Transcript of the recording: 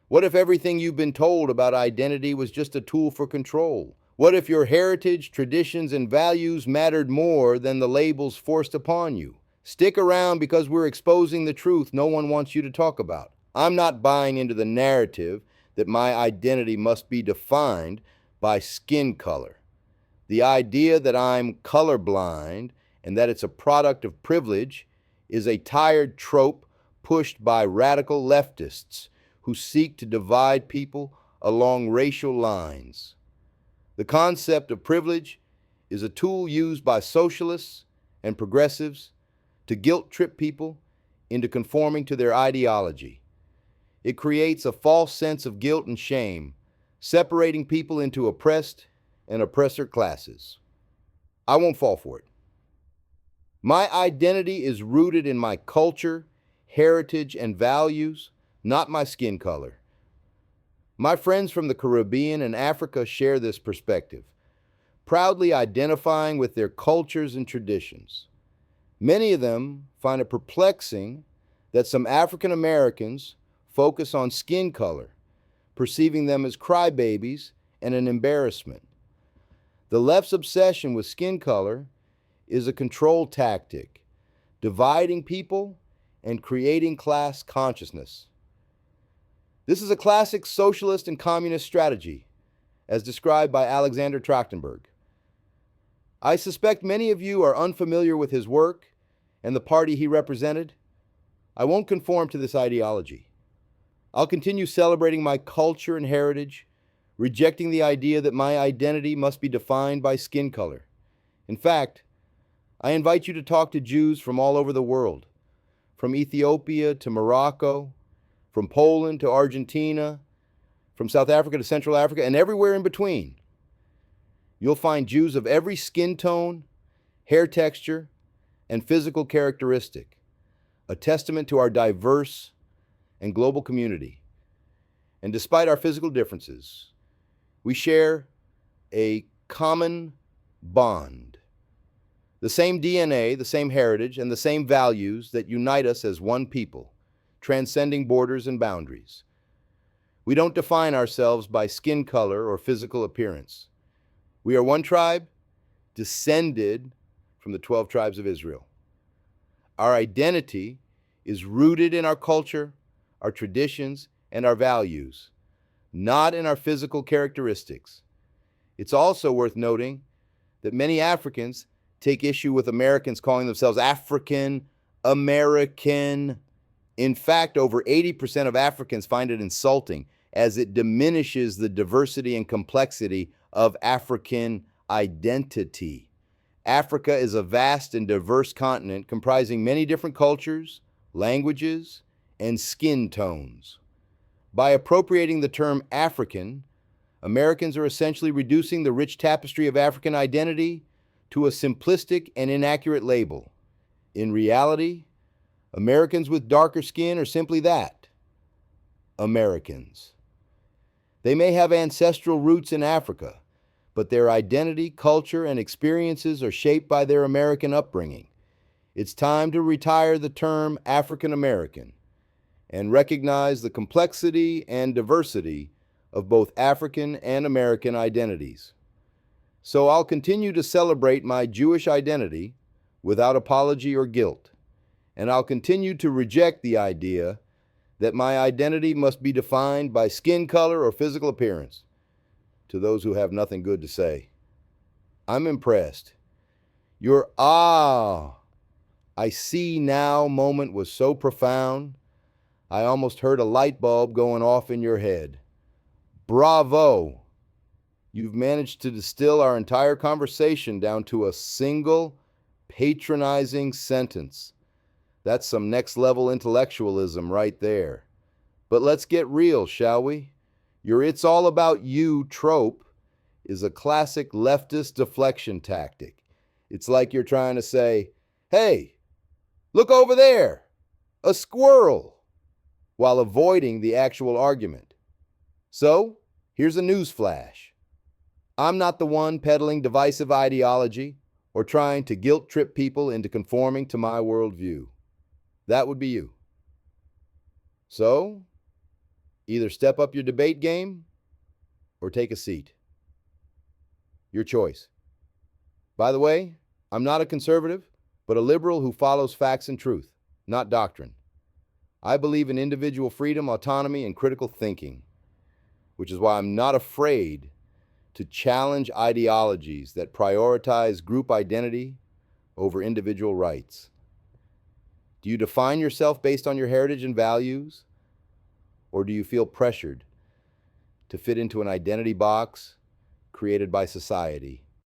What if everything you've been told about identity was just a tool for control? What if your heritage, traditions, and values mattered more than the labels forced upon you? Stick around because we're exposing the truth no one wants you to talk about. I'm not buying into the narrative that my identity must be defined by skin color. The idea that I'm colorblind and that it's a product of privilege is a tired trope pushed by radical leftists who seek to divide people along racial lines. The concept of privilege is a tool used by socialists and progressives to guilt-trip people into conforming to their ideology. It creates a false sense of guilt and shame, separating people into oppressed and oppressor classes. I won't fall for it. My identity is rooted in my culture, heritage, and values, not my skin color. My friends from the Caribbean and Africa share this perspective, proudly identifying with their cultures and traditions. Many of them find it perplexing that some African Americans focus on skin color, perceiving them as crybabies and an embarrassment. The left's obsession with skin color is a control tactic, dividing people and creating class consciousness. This is a classic socialist and communist strategy, as described by Alexander Trachtenberg. I suspect many of you are unfamiliar with his work and the party he represented. I won't conform to this ideology. I'll continue celebrating my culture and heritage, rejecting the idea that my identity must be defined by skin color. In fact, I invite you to talk to Jews from all over the world, from Ethiopia to Morocco, from Poland to Argentina, from South Africa to Central Africa, and everywhere in between. You'll find Jews of every skin tone, hair texture, and physical characteristic, a testament to our diverse and global community. And despite our physical differences, we share a common bond. The same DNA, the same heritage, and the same values that unite us as one people, transcending borders and boundaries. We don't define ourselves by skin color or physical appearance. We are one tribe, descended from the 12 tribes of Israel. Our identity is rooted in our culture, our traditions, and our values, not in our physical characteristics. It's also worth noting that many Africans take issue with Americans calling themselves African American. In fact, over 80% of Africans find it insulting, as it diminishes the diversity and complexity of African identity. Africa is a vast and diverse continent comprising many different cultures, languages, and skin tones. By appropriating the term African, Americans are essentially reducing the rich tapestry of African identity to a simplistic and inaccurate label. In reality, Americans with darker skin are simply that, Americans. They may have ancestral roots in Africa, but their identity, culture, and experiences are shaped by their American upbringing. It's time to retire the term African American and recognize the complexity and diversity of both African and American identities. So I'll continue to celebrate my Jewish identity without apology or guilt, and I'll continue to reject the idea that my identity must be defined by skin color or physical appearance. To those who have nothing good to say, I'm impressed. Your I see now moment was so profound, I almost heard a light bulb going off in your head. Bravo! You've managed to distill our entire conversation down to a single, patronizing sentence. That's some next-level intellectualism right there. But let's get real, shall we? Your "it's all about you" trope is a classic leftist deflection tactic. It's like you're trying to say, "Hey, look over there, a squirrel," while avoiding the actual argument. So, here's a news flash. I'm not the one peddling divisive ideology or trying to guilt-trip people into conforming to my worldview. That would be you. So, Either step up your debate game or take a seat. Your choice. By the way, I'm not a conservative, but a liberal who follows facts and truth, not doctrine. I believe in individual freedom, autonomy, and critical thinking, which is why I'm not afraid to challenge ideologies that prioritize group identity over individual rights. Do you define yourself based on your heritage and values, or do you feel pressured to fit into an identity box created by society?